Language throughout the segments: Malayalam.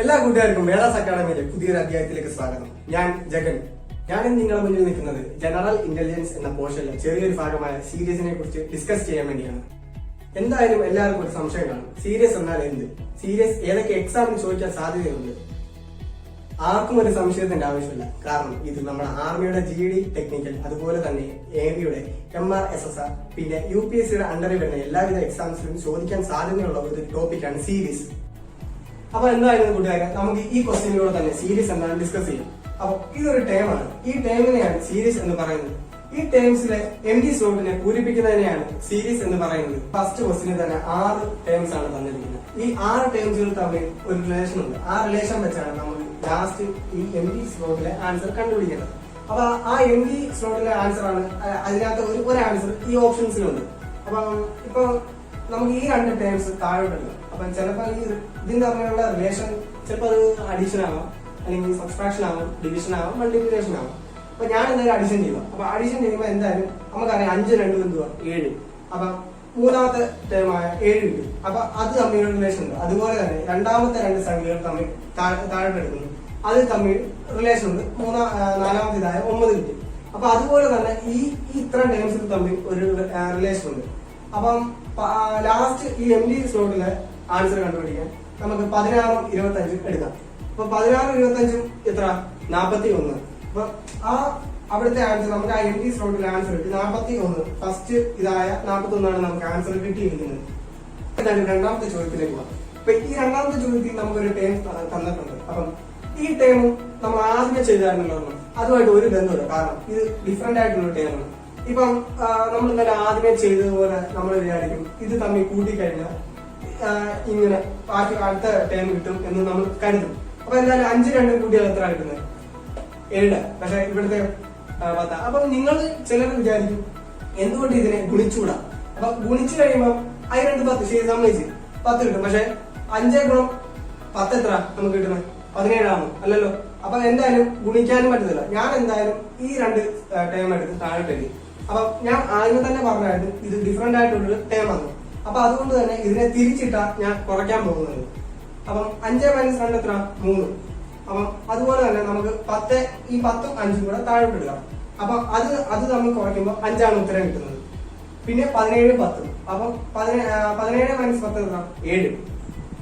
എല്ലാ കൂട്ടുകാർക്കും വേളാസ് അക്കാഡമിയിലെ പുതിയൊരു അധ്യായത്തിലേക്ക് സ്വാഗതം. ഞാൻ ജഗൻ. ഞാനിന്ന് നിങ്ങളുടെ മുന്നിൽ നിൽക്കുന്നത് ജനറൽ ഇന്റലിജൻസ് എന്ന പോർഷനിലെ ചെറിയൊരു ഭാഗമായ സീരീസിനെ കുറിച്ച് ഡിസ്കസ് ചെയ്യാൻ വേണ്ടിയാണ്. എന്തായാലും എല്ലാവർക്കും ഒരു സംശയം കാണും, സീരീസ് എന്നാൽ എന്ത്, സീരീസ് ഏതൊക്കെ എക്സാമിന് ചോദിക്കാൻ സാധ്യതയുണ്ട്. ആർക്കും ഒരു സംശയത്തിന്റെ ആവശ്യമില്ല. കാരണം ഇത് നമ്മുടെ ആർമിയുടെ GD ടെക്നിക്കൽ, അതുപോലെ തന്നെ നേവിയുടെ MRSSR, പിന്നെ UPSCയുടെ അണ്ടറിൽ വരുന്ന എല്ലാവിധ എക്സാംസിലും ചോദിക്കാൻ സാധ്യതയുള്ള ഒരു ടോപ്പിക്കാണ് സീരീസ്. അപ്പൊ എന്തായാലും കൂട്ടുകാരെ, നമുക്ക് ഈ ക്വസ്റ്റ്യനിലൂടെ തന്നെ സീരീസ് എന്താണ് ഡിസ്കസ് ചെയ്യാം. അപ്പൊ ഇതൊരു ടേമാണ്. ഈ ടേമിനെയാണ് സീരീസ് എന്ന് പറയുന്നത്. ഈ ടേംസിലെ MD സ്ലോട്ടിനെ പൂരിപ്പിക്കുന്നതിനെയാണ് സീരീസ് എന്ന് പറയുന്നത്. ഫസ്റ്റ് ക്വസ്റ്റിന് തന്നെ 6 ടേംസ് ആണ് തന്നിരിക്കുന്നത്. ഈ 6 ടേംസുകൾ തമ്മിൽ ഒരു റിലേഷൻ ഉണ്ട്. ആ റിലേഷൻ വെച്ചാണ് നമ്മൾ ലാസ്റ്റ് ഈ MD സ്ലോട്ടിലെ ആൻസർ കണ്ടുപിടിക്കുന്നത്. അപ്പൊ ആ MD സ്ലോട്ടിലെ ആൻസർ ആണ്, അതിനകത്ത് ഒരു ആൻസർ ഈ ഓപ്ഷൻസിലുണ്ട്. അപ്പൊ ഇപ്പൊ നമുക്ക് ഈ 2 ടേംസ് താഴോട്ടുണ്ട്. അപ്പൊ ചിലപ്പോൾ ഈ ഇതിന്റെ തമ്മിലുള്ള റിലേഷൻ ചിലപ്പോൾ അത് അഡീഷൻ ആവാം, അല്ലെങ്കിൽ സബ്സ്ട്രാക്ഷൻ ആവാം, ഡിവിഷൻ ആവാം, മൾട്ടിപ്ലിക്കേഷൻ ആവാം. അപ്പൊ ഞാൻ എന്തായാലും അഡീഷൻ ചെയ്യുക. അപ്പൊ അഡീഷൻ ചെയ്യുമ്പോൾ എന്തായാലും നമുക്കറിയാം 5 2 എന്തുവാ 7. അപ്പൊ മൂന്നാമത്തെ ടേമായ 7 കിട്ടും. അപ്പൊ അത് തമ്മിലുള്ള റിലേഷൻ ഉണ്ട്. അതുപോലെ തന്നെ രണ്ടാമത്തെ 2 സംഖ്യകൾ തമ്മിൽ താഴോട്ട് എടുക്കുന്നു, അത് തമ്മിൽ റിലേഷൻ ഉണ്ട്. നാലാമത്തേതായ 9 കിട്ടും. അപ്പൊ അതുപോലെ തന്നെ ഈ ഇത്ര ടേംസിൽ തമ്മിൽ ഒരു റിലേഷൻ ഉണ്ട്. അപ്പം ലാസ്റ്റ് ഈ MD സ്ലോട്ടിലെ ആൻസർ കണ്ടുപിടിക്കാൻ നമുക്ക് 16 25 എടുക്കാം. അപ്പൊ 16 25 എത്ര 41. അപ്പൊ ആ അവിടുത്തെ ആൻസർ നമുക്ക് ആ MD സ്ലോട്ടിലെ ആൻസർ കിട്ടി 41. ഫസ്റ്റ് ഇതായ 41 നമുക്ക് ആൻസർ കിട്ടിയിരിക്കുന്നത്. രണ്ടാമത്തെ ചോദ്യത്തിലേക്ക് പോകാം. അപ്പൊ ഈ രണ്ടാമത്തെ ചോദ്യത്തിൽ നമുക്കൊരു ടേം തന്നിട്ടുണ്ട്. അപ്പം ഈ ടേമും നമ്മൾ ആദ്യമേ ചെയ്തായിരുന്നല്ലോ, അതുമായിട്ട് ഒരു ബന്ധമില്ല. കാരണം ഇത് ഡിഫറെന്റ് ആയിട്ടുള്ള ടേമാണ്. ഇപ്പം നമ്മൾ ഇന്നലെ ആദ്യമേ ചെയ്തതുപോലെ നമ്മൾ വിചാരിക്കും ഇത് തമ്മിൽ കൂട്ടിക്കഴിഞ്ഞാൽ ഇങ്ങനെ അടുത്ത ടേം കിട്ടും എന്ന് നമ്മൾ കരുതും. അപ്പൊ എന്തായാലും 5 2 കൂട്ടിയാൽ എത്ര കിട്ടുന്നത് 7. പക്ഷെ ഇവിടുത്തെ 10. അപ്പൊ നിങ്ങൾ ചിലർ വിചാരിക്കും എന്തുകൊണ്ട് ഇതിനെ ഗുണിച്ചുകൂടാ. അപ്പൊ ഗുണിച്ചു കഴിയുമ്പോൾ 2 10 ശരി സമ്മതിച്ച് 10 കിട്ടും. പക്ഷെ 5 ഗുണം 10 എത്ര നമുക്ക് കിട്ടുന്നത് 17 ആണോ? അല്ലല്ലോ. അപ്പൊ എന്തായാലും ഗുണിക്കാനും പറ്റത്തില്ല. ഞാൻ എന്തായാലും ഈ 2 ടേം എടുത്ത് താഴോട്ടേക്ക്. അപ്പൊ ഞാൻ ആദ്യം തന്നെ പറഞ്ഞായിരുന്നു ഇത് ഡിഫറെന്റ് ആയിട്ടുള്ളൊരു ടേം ആണ്. അപ്പൊ അതുകൊണ്ട് തന്നെ ഇതിനെ തിരിച്ചിട്ടാ ഞാൻ കുറയ്ക്കാൻ പോകുന്നത്. അപ്പം 5 - 2 എത്ര 3. അപ്പം അതുപോലെ തന്നെ നമുക്ക് 10 ഈ 10ഉം 5ഉം കൂടെ താഴോട്ട് എടുക്കാം. അപ്പൊ അത് തമ്മിൽ കുറയ്ക്കുമ്പോൾ 5ആണ് ഉത്തരം കിട്ടുന്നത്. പിന്നെ 17 10. അപ്പം 17 - 10 എത്ര 7.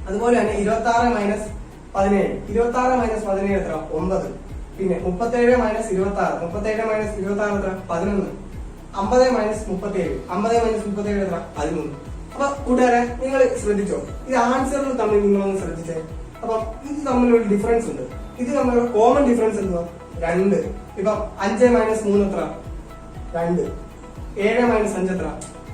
അതുപോലെ തന്നെ 26 - 17. 26 - 17 എത്ര 9. പിന്നെ 37 - 26. 37 - 26 എത്ര 11. 50 - 37. 50 - 37 എത്ര 13. അപ്പൊ കൂട്ടുകാരെ, നിങ്ങൾ ശ്രദ്ധിച്ചോ, ഇത് ആൻസറുകൾ തമ്മിൽ നിങ്ങളൊന്ന് ശ്രദ്ധിച്ചേ. അപ്പൊ ഇത് തമ്മിലൊരു ഡിഫറൻസ് ഉണ്ട്. ഇത് തമ്മിലുള്ള കോമൺ ഡിഫറൻസ് എന്തുവാ 2. ഇപ്പൊ 5 - 3 എത്ര 2. 7 - 5 എത്ര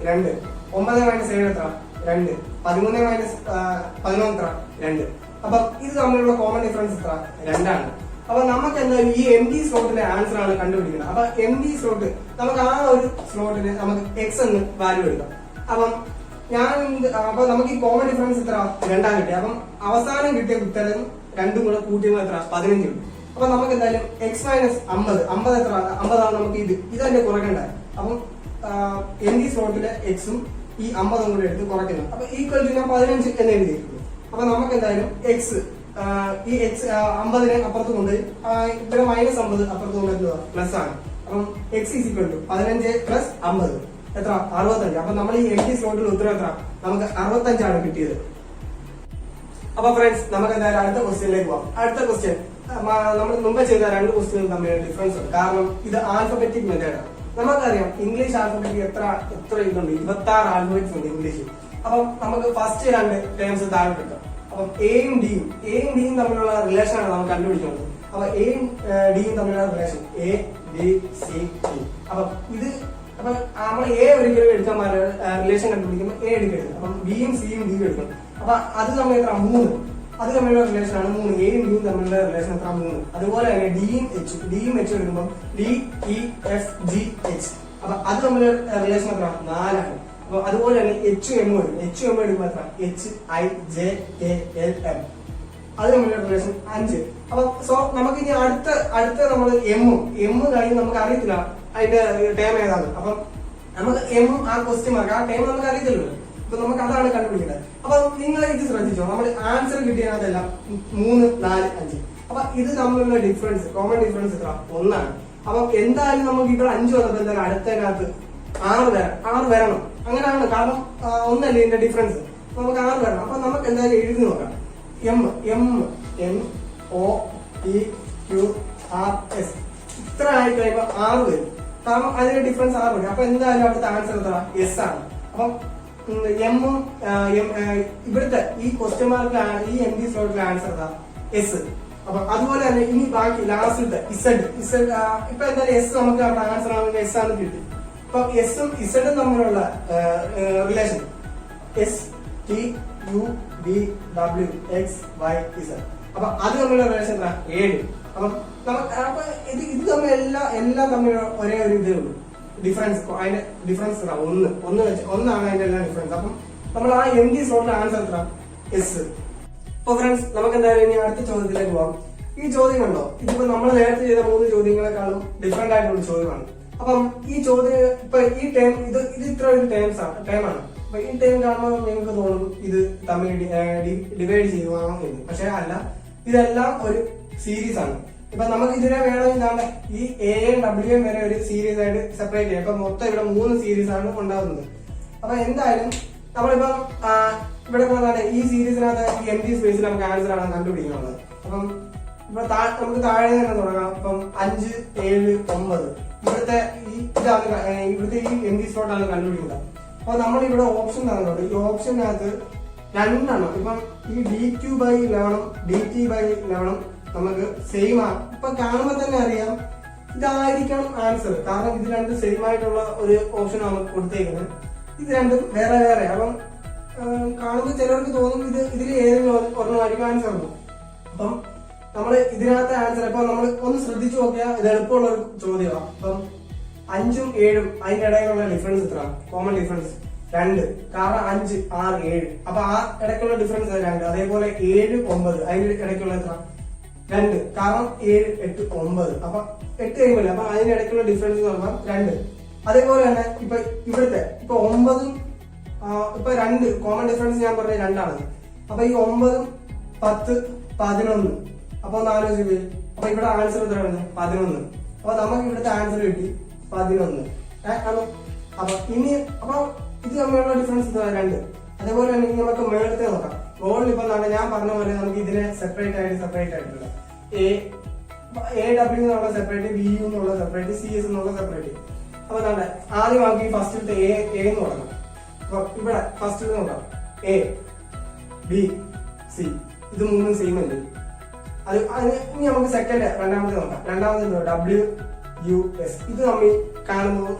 2. 9 - 7 എത്ര 2. 13 - 11 എത്ര 2. അപ്പൊ ഇത് തമ്മിലുള്ള കോമൺ ഡിഫറൻസ് എത്ര 2 ആണ്. അപ്പൊ നമുക്ക് എന്തായാലും ഈ MD സ്ലോട്ടിലെ ആൻസർ ആണ് കണ്ടുപിടിക്കുന്നത്. അപ്പൊ MD സ്ലോട്ട് നമുക്ക് ആ ഒരു സ്ലോട്ടിന് നമുക്ക് X എന്ന് വാല്യൂ എടുക്കാം. അപ്പം അപ്പൊ നമുക്ക് ഈ കോമൺ ഡിഫറൻസ് എത്ര 2 കിട്ടി. അപ്പം അവസാനം കിട്ടിയ ഉത്തരം 2ഉം കൂടെ കൂട്ടിയപ്പോൾ എത്ര 15 കിട്ടും. അപ്പൊ നമുക്ക് എന്തായാലും X - 50. 50 എത്ര 50 ആണ്. നമുക്ക് ഇതല്ലേ കുറയ്ക്കണ്ടേ. അപ്പം MD സ്ലോട്ടിലെ Xഉം ഈ 50ഉം കൂടെ എടുത്ത് കുറയ്ക്കുന്നു. അപ്പൊ ഈക്വൽ ടു ഞാൻ 15 എന്ന് എഴുതിയിരിക്കുന്നു. അപ്പൊ നമുക്ക് എന്തായാലും X ഈ X 50നെ അപ്പുറത്ത് കൊണ്ട് ഇവിടെ -50 അപ്പുറത്ത് കൊണ്ട് പ്ലസ് ആണ്. അപ്പം X = 15 + 50 എത്ര 65. അപ്പൊ നമ്മൾ ഈ MD സ്ലോട്ടിൽ ഉത്തരം എത്ര നമുക്ക് 65 ആണ് കിട്ടിയത്. അപ്പൊ ഫ്രണ്ട്സ്, നമുക്ക് എന്തായാലും അടുത്ത ക്വസ്റ്റ്യനിലേക്ക് പോകാം. അടുത്ത ക്വസ്റ്റ്യൻ നമ്മൾ മുമ്പ് ചെയ്ത 2 ക്വസ്റ്റ്യൻ തമ്മിൽ ഡിഫറൻസ് ഉണ്ട്. കാരണം ഇത് ആൽഫബറ്റിക് മെത്തേഡ് ആണ്. നമുക്കറിയാം ഇംഗ്ലീഷ് ആൽഫബറ്റിക് എത്ര ഇതുണ്ട് 26 ആൽഫബറ്റിക്സ് ഉണ്ട് ഇംഗ്ലീഷിൽ. അപ്പം നമുക്ക് ഫസ്റ്റ് 2 ടേംസ് താഴെ കിട്ടും. അപ്പം എയും ഡിയും തമ്മിലുള്ള റിലേഷൻ ആണ് നമുക്ക് കണ്ടുപിടിക്കുന്നത്. അപ്പൊ എയും ഡിയും തമ്മിലുള്ള റിലേഷൻ ABCD. അപ്പൊ നമ്മൾ A ഒരിക്കലും എടുക്കാൻ റിലേഷൻ കണ്ടുപിടിക്കുമ്പോൾ A എടുക്കരുത്. അപ്പം Bയും Cയും Dയും എടുക്കണം. അപ്പൊ അത് തമ്മിൽ എത്ര 3. അത് തമ്മിലുള്ള റിലേഷൻ ആണ് 3. എയും ഡിയും തമ്മിലുള്ള റിലേഷൻ എത്ര 3. അതുപോലെ തന്നെ Dയും H എടുക്കുമ്പോൾ DEFGH. അപ്പൊ അത് തമ്മിലുള്ള റിലേഷൻ എത്ര 4 ആണ്. അപ്പൊ അതുപോലെ തന്നെ HM എടുക്കുമ്പോൾ എത്ര HIJKLM. അത് തമ്മിലുള്ള റിലേഷൻ 5. അപ്പൊ നമുക്ക് ഇനി അടുത്ത നമ്മൾ എം കഴിഞ്ഞ് നമുക്ക് അറിയത്തില്ല അതിന്റെ ടേം ഏതാണ്. അപ്പം നമുക്ക് എം ആ ക്വസ്റ്റ്യൻ മാർക്ക് ആ ടേം നമുക്ക് അറിയത്തില്ലല്ലോ. അപ്പൊ നമുക്ക് അതാണ് കണ്ടുപിടിക്കേണ്ടത്. അപ്പൊ നിങ്ങൾ ഇത് ശ്രദ്ധിച്ചോ, നമ്മൾ ആൻസർ കിട്ടിയതെല്ലാം 3, 4, 5. അപ്പൊ ഇത് തമ്മിലുള്ള ഡിഫറൻസ്, കോമൺ ഡിഫറൻസ് എത്ര? 1 ആണ്. അപ്പൊ എന്തായാലും നമുക്ക് ഇവിടെ 5 വന്നപ്പോ എന്തായാലും അടുത്തതിനകത്ത് 6 വരണം. അങ്ങനെയാണ്, കാരണം 1 അല്ലേ ഇതിന്റെ ഡിഫറൻസ്. നമുക്ക് 6 വരണം. അപ്പൊ നമുക്ക് എന്തായാലും എഴുതി നോക്കാം. MNOPQRS ഇത്ര ആയി കഴിയുമ്പോ 6 വരും. കാരണം അതിന്റെ ഡിഫറൻസ് 6 വരും. അപ്പൊ എന്തായാലും അവിടുത്തെ ആൻസർ എത്ര? എസ് ആണ്. അപ്പം എമ്മും ഇവിടുത്തെ ഈ ക്വസ്റ്റ്യൻ മാർക്കിൽ ഈ എം ഡി സ്ലോട്ടിലെ ആൻസർ എന്താ? എസ്. അപ്പൊ അതുപോലെ തന്നെ ഇനി ബാക്കി ലാസ്റ്റത്തെ ഇസഡ് ഇപ്പൊ എന്തായാലും എസ് നമുക്ക് അവിടെ ആൻസർ ആണെങ്കിൽ എസ് ആണ് കിട്ടി. അപ്പൊ എസും ഇസഡും തമ്മിലുള്ള റിലേഷൻ STUVW അപ്പൊ അത് തമ്മിലുള്ള റിലേഷൻ എന്താ? 7. അപ്പൊ ഇത് തമ്മിൽ എല്ലാം തമ്മിൽ ഒരേ ഒരു ഇതേ ഉള്ളൂ ഡിഫറൻസ്. അതിന്റെ ഡിഫറൻസ് എത്ര? 1 അതിന്റെ എല്ലാം ഡിഫറൻസ്. അപ്പം നമ്മൾ ആ എം ഡി സ്ലോട്ടിലെ ആൻസർ എത്ര? എസ്. അപ്പൊ ഫ്രണ്ട്സ്, നമുക്ക് എന്തായാലും ഇനി അടുത്ത ചോദ്യത്തിലേക്ക് പോകാം. ഈ ചോദ്യം കണ്ടോ, ഇതിപ്പോ നമ്മൾ നേരത്തെ ചെയ്ത 3 ചോദ്യങ്ങളെക്കാളും ഡിഫറെന്റ് ആയിട്ടുള്ള ചോദ്യമാണ്. അപ്പം ഈ ചോദ്യം ഇപ്പൊ ഈ ടേം ഇത് ഇത്ര ഒരു ടേമാണ്. അപ്പൊ ഈ ടേം കാണുമ്പോൾ നിങ്ങൾക്ക് തോന്നും ഇത് തമ്മിൽ ഡിവൈഡ് ചെയ്യുവാണോ എന്ന്. പക്ഷെ അല്ല, ഇതെല്ലാം ഒരു സീരീസ് ആണ്. ഇപ്പൊ നമുക്ക് ഇതിനെ വേണമെങ്കിൽ ഈ എയും ഡബ്ല്യുയും വരെ ഒരു സീരീസ് ആയിട്ട് സെപ്പറേറ്റ് ചെയ്യാം. ഇപ്പൊ മൊത്തം ഇവിടെ 3 സീരീസ് ആണ് ഉണ്ടാകുന്നത്. അപ്പൊ എന്തായാലും നമ്മളിപ്പം ഇവിടെ ഈ സീരീസിനകത്ത് ഈ എം ഡി സ്പേസിൽ നമുക്ക് ആൻസർ ആണ് കണ്ടുപിടിക്കാനുള്ളത്. അപ്പം ഇപ്പൊ നമുക്ക് താഴെ തന്നെ തുടങ്ങാം. ഇപ്പം 5, 7, 9 ഇവിടുത്തെ ഇവിടുത്തെ ഈ എം ഡി സ്ലോട്ടാണ് കണ്ടുപിടിക്കുന്നത്. അപ്പൊ നമ്മൾ ഇവിടെ ഓപ്ഷൻ തന്നിട്ടുണ്ട്. ഈ ഓപ്ഷനകത്ത് 2 എണ്ണം, ഇപ്പം ഈ DQ/11 DT/11 നമുക്ക് സെയിം ആണ്. ഇപ്പൊ കാണുമ്പോ തന്നെ അറിയാം ഇതായിരിക്കണം ആൻസർ. കാരണം ഇത് രണ്ടും സെയിം ആയിട്ടുള്ള ഒരു ഓപ്ഷൻ നമുക്ക് കൊടുത്തേക്കുന്നത്. ഇത് രണ്ടും വേറെ വേറെ. അപ്പം കാണുമ്പോൾ ചിലർക്ക് തോന്നും ഇതിൽ ഏതെങ്കിലും ഒരെണ്ണമായിരിക്കും ആൻസർ ഉള്ളൂ. അപ്പം നമ്മൾ ഇതിനകത്തെ ആൻസർ ഇപ്പൊ നമ്മൾ ഒന്ന് ശ്രദ്ധിച്ചു നോക്കിയാൽ ഇത് എളുപ്പമുള്ള ഒരു ചോദ്യമാണ്. അപ്പം 5ഉം 7ഉം അതിന്റെ ഇടയിലുള്ള ഡിഫറൻസ് എത്ര? Common difference 2. കാരണം 5, 6, 7. അപ്പൊ ആ ഇടയ്ക്കുള്ള ഡിഫറൻസ് 2. അതേപോലെ 7, 9 അതിന്റെ ഇടയ്ക്കുള്ള എത്ര? 2. കാരണം 7, 8, 9. അപ്പൊ 8 കഴിയുമല്ലോ. അപ്പൊ അതിന്റെ ഇടയ്ക്കുള്ള ഡിഫറൻസ് എന്ന് പറഞ്ഞാൽ 2. അതേപോലെ തന്നെ ഇപ്പൊ ഇവിടുത്തെ ഇപ്പൊ 9ഉം ഇപ്പൊ 2 കോമൺ ഡിഫറൻസ് ഞാൻ പറഞ്ഞ 2 ആണ്. അപ്പൊ ഈ 9ഉം 10, 11. അപ്പൊ ഒന്ന് ആലോചിച്ച്. അപ്പൊ ഇവിടെ ആൻസർ എത്ര വരുന്നത്? 11. അപ്പൊ നമുക്ക് ഇവിടുത്തെ ആൻസർ കിട്ടി 11. അപ്പൊ ഇനി അപ്പൊ ഇത് തമ്മിലുള്ള ഡിഫറൻസ് 2. അതേപോലെ തന്നെ നമുക്ക് മേളത്തെ നോക്കാം. ഗോളിൽ ഇപ്പൊ ഞാൻ പറഞ്ഞ പോലെ നമുക്ക് ഇതിനെ സെപ്പറേറ്റ് ആയിട്ടുള്ള AW എന്നുള്ള സെപ്പറേറ്റ്, BU എന്നുള്ള സെപ്പറേറ്റ്, CS എന്നുള്ള സെപ്പറേറ്റ്. അപ്പൊ ആദ്യം നമുക്ക് ഈ ഫസ്റ്റ് എ എന്ന് തുടങ്ങാം. അപ്പൊ ഇവിടെ ഫസ്റ്റ് നോക്കാം. ABC ഇത് 3 സെയിം അല്ലേ? അത് ഇനി നമുക്ക് രണ്ടാമത്തെ നോക്കാം. രണ്ടാമത്തെ WUS ഇത് തമ്മിൽ കാണുമ്പോൾ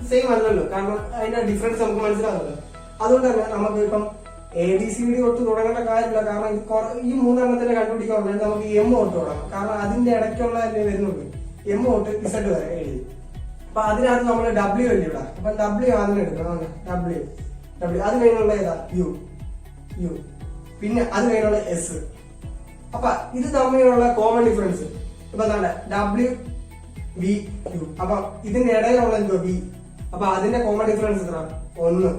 സെയിം അല്ലല്ലോ. കാരണം അതിന്റെ ഡിഫറൻസ് നമുക്ക് മനസ്സിലാവുന്നത്. അതുകൊണ്ട് തന്നെ നമുക്ക് ഇപ്പം ABCD തൊട്ട് തുടങ്ങേണ്ട കാര്യമില്ല. കാരണം ഈ 3 എണ്ണത്തിനെ കണ്ടുപിടിക്കാൻ നമുക്ക് M തൊട്ട് തുടങ്ങാം. കാരണം അതിന്റെ ഇടയ്ക്കുള്ള വരുന്നുണ്ട്. M തൊട്ട് Z വരെ എഴുതി. അപ്പൊ അതിനകത്ത് നമ്മൾ W അല്ലേ ഇവിടെ. അപ്പൊ W ആദ്യം എടുക്കണം. W അത് കഴിഞ്ഞുള്ള ഏതാ? U. പിന്നെ അത് കഴിഞ്ഞുള്ള S. അപ്പൊ ഇത് തമ്മിലുള്ള കോമൺ ഡിഫറൻസ് ഇപ്പൊ WVU. അപ്പൊ ഇതിന്റെ ഇടയിലുള്ള എന്തോ V. അപ്പൊ അതിന്റെ കോമൺ ഡിഫറൻസ് എത്ര? 1.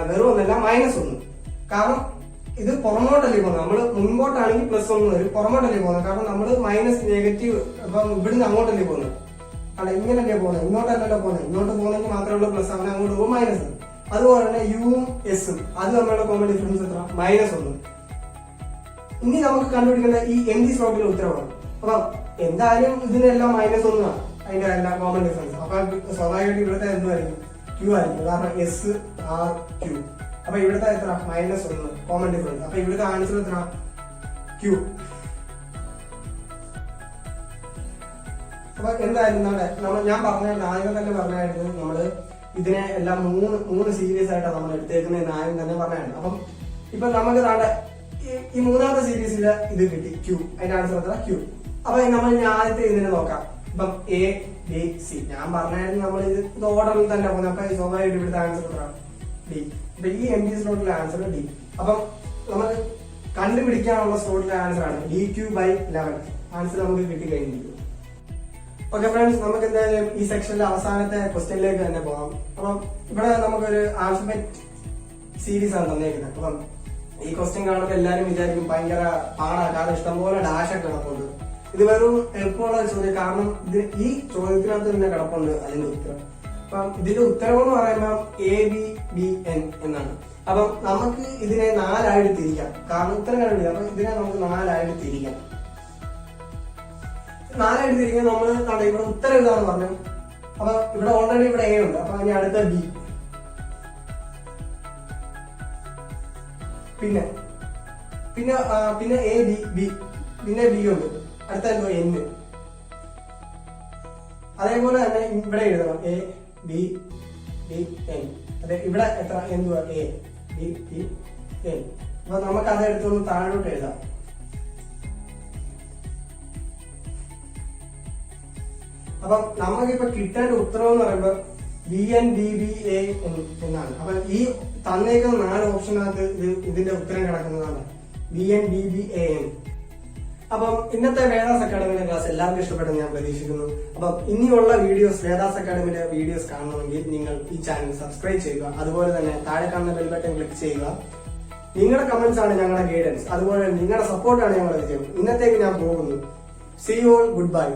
വെറും ഒന്നല്ല, -1. കാരണം ഇത് പുറമോട്ടല്ലേ പോകുന്നത്. നമ്മൾ മുൻപോട്ടാണെങ്കിൽ +1 വരും, പുറമോട്ടല്ലേ പോകുന്നത്. കാരണം നമ്മൾ മൈനസ് നെഗറ്റീവ് അപ്പം ഇവിടുന്ന് അങ്ങോട്ടല്ലേ പോകുന്നത്. അല്ല, ഇങ്ങനല്ലേ പോകുന്നത്, ഇങ്ങോട്ടല്ലല്ലോ പോകുന്നത്. ഇങ്ങോട്ട് പോകുന്നെങ്കിൽ മാത്രമേ ഉള്ളൂ പ്ലസ്, അവനെ അങ്ങോട്ട് പോകും -. അതുപോലെ തന്നെ യുവും എസും അത് തമ്മിലുള്ള കോമൺ ഡിഫറൻസ് എത്ര? -1. ഇനി നമുക്ക് കണ്ടുപിടിക്കേണ്ട ഈ എം ഡി സ്ലോട്ടിലെ ഉത്തരവാണ്. അപ്പൊ എന്തായാലും ഇതിനെല്ലാം -1 ആണ് അതിന്റെ എല്ലാ കോമൺ ഡിഫറൻസ്. അപ്പൊ സ്വാഭാവികമായിട്ട് ഇവിടുത്തെ എന്തായിരിക്കും? Q ആയിരിക്കും. കാരണം SRQ. അപ്പൊ ഇവിടുത്തെ എത്ര? -1 കോമൺ ഡിഫറൻസ്. അപ്പൊ ഇവിടുത്തെ ആൻസർ എത്ര? Q. അപ്പൊ എന്തായാലും ഞാൻ പറഞ്ഞ ആദ്യം തന്നെ പറഞ്ഞായിരുന്നു നമ്മള് ഇതിനെ എല്ലാം മൂന്ന് സീരീസ് ആയിട്ടാണ് നമ്മൾ എടുത്തേക്കുന്നത് ആദ്യം തന്നെ പറഞ്ഞായിരുന്നു. അപ്പം ഇപ്പൊ നമുക്ക് ഈ 3ാമത്തെ സീരീസിൽ ഇത് കിട്ടി Q. അതിന്റെ ആൻസർ എത്ര? Q. അപ്പൊ നമ്മൾ ആദ്യത്തെ ഇതിനെ നോക്കാം. ഇപ്പം ABC ഞാൻ പറഞ്ഞായിരുന്നു നമ്മൾ ഇത് ഓർഡറിൽ തന്നെ പോകുന്നത്. അപ്പൊ സ്വാഭാവികമായിട്ട് ഇവിടുത്തെ ആൻസർ എത്ര? D. അപ്പൊ ഈ എം ഡി സ്ലോട്ടിലെ ആൻസർ D. അപ്പം നമ്മൾ കണ്ടുപിടിക്കാനുള്ള സ്ലോട്ടിലെ ആൻസർ ആണ് DQ/11. ആൻസർ നമുക്ക് കിട്ടി കഴിഞ്ഞിരിക്കും. ഓക്കെ ഫ്രണ്ട്സ്, നമുക്ക് എന്തായാലും ഈ സെക്ഷനിലെ അവസാനത്തെ ക്വസ്റ്റ്യനിലേക്ക് തന്നെ പോകാം. അപ്പം ഇവിടെ നമുക്കൊരു ആൽഫബറ്റ് സീരീസ് ആണ് തന്നേക്കുന്നത്. അപ്പം ഈ ക്വസ്റ്റ്യൻ കാണുമ്പോൾ എല്ലാരും വിചാരിക്കും ഭയങ്കര പാടാ, കാരണം ഇഷ്ടംപോലെ ഡാഷൊക്കെ കിടപ്പുണ്ട്. ഇത് വെറും എളുപ്പമുള്ള ചോദ്യം, കാരണം ഈ ചോദ്യത്തിനകത്ത് തന്നെ കിടപ്പുണ്ട് അതിന്റെ ഉത്തരം. അപ്പം ഇതിന്റെ ഉത്തരം എന്ന് പറയുമ്പോൾ ABBN എന്നാണ്. അപ്പം നമുക്ക് ഇതിനെ 4 ആയിട്ട് തിരിക്കാം, കാരണം ഉത്തരം കണ്ടില്ല. അപ്പൊ ഇതിനെ നമുക്ക് 4 ആയിട്ട് തിരിക്കാം. 4 ആയിട്ട് തിരിക്കാൻ നമ്മൾ ഇവിടെ ഉത്തരം ഇതാന്ന് പറഞ്ഞു. അപ്പൊ ഇവിടെ ഓൾറെഡി ഇവിടെ A ഉണ്ട്. അപ്പൊ ഇനി അടുത്ത B, പിന്നെ A B, പിന്നെ B ഉണ്ട്. അടുത്ത എന്തോ N. അതേപോലെ തന്നെ ഇവിടെ എഴുതണം ABBN. അതെ, ഇവിടെ എത്ര എന്തുവാ ABBN. അപ്പൊ നമുക്ക് അത് എടുത്തൊന്ന് താഴോട്ട് എഴുതാം. അപ്പൊ നമുക്കിപ്പോ കിട്ടേണ്ട ഉത്തരം എന്ന് പറയുമ്പോൾ BNBBA എന്നാണ്. അപ്പൊ ഈ തന്നേക്കുന്ന 4 ഓപ്ഷനകത്ത് ഇതിന്റെ ഉത്തരം കിടക്കുന്നതാണ് BNBBAN. അപ്പം ഇന്നത്തെ വേദാസ് അക്കാഡമിയുടെ ക്ലാസ് എല്ലാവർക്കും ഇഷ്ടപ്പെട്ടെന്ന് ഞാൻ പ്രതീക്ഷിക്കുന്നു. അപ്പം ഇനിയുള്ള വീഡിയോസ്, വേദാസ് അക്കാഡമിയുടെ വീഡിയോസ് കാണണമെങ്കിൽ നിങ്ങൾ ഈ ചാനൽ സബ്സ്ക്രൈബ് ചെയ്യുക. അതുപോലെ തന്നെ താഴെ കാണുന്ന ബെൽ ബട്ടൺ ക്ലിക്ക് ചെയ്യുക. നിങ്ങളുടെ കമന്റ്സ് ആണ് ഞങ്ങളുടെ ഗൈഡൻസ്, അതുപോലെ നിങ്ങളുടെ സപ്പോർട്ടാണ് ഞങ്ങളുടെ വിജയം. ഇന്നത്തേക്ക് ഞാൻ പോകുന്നു. See you all, good bye.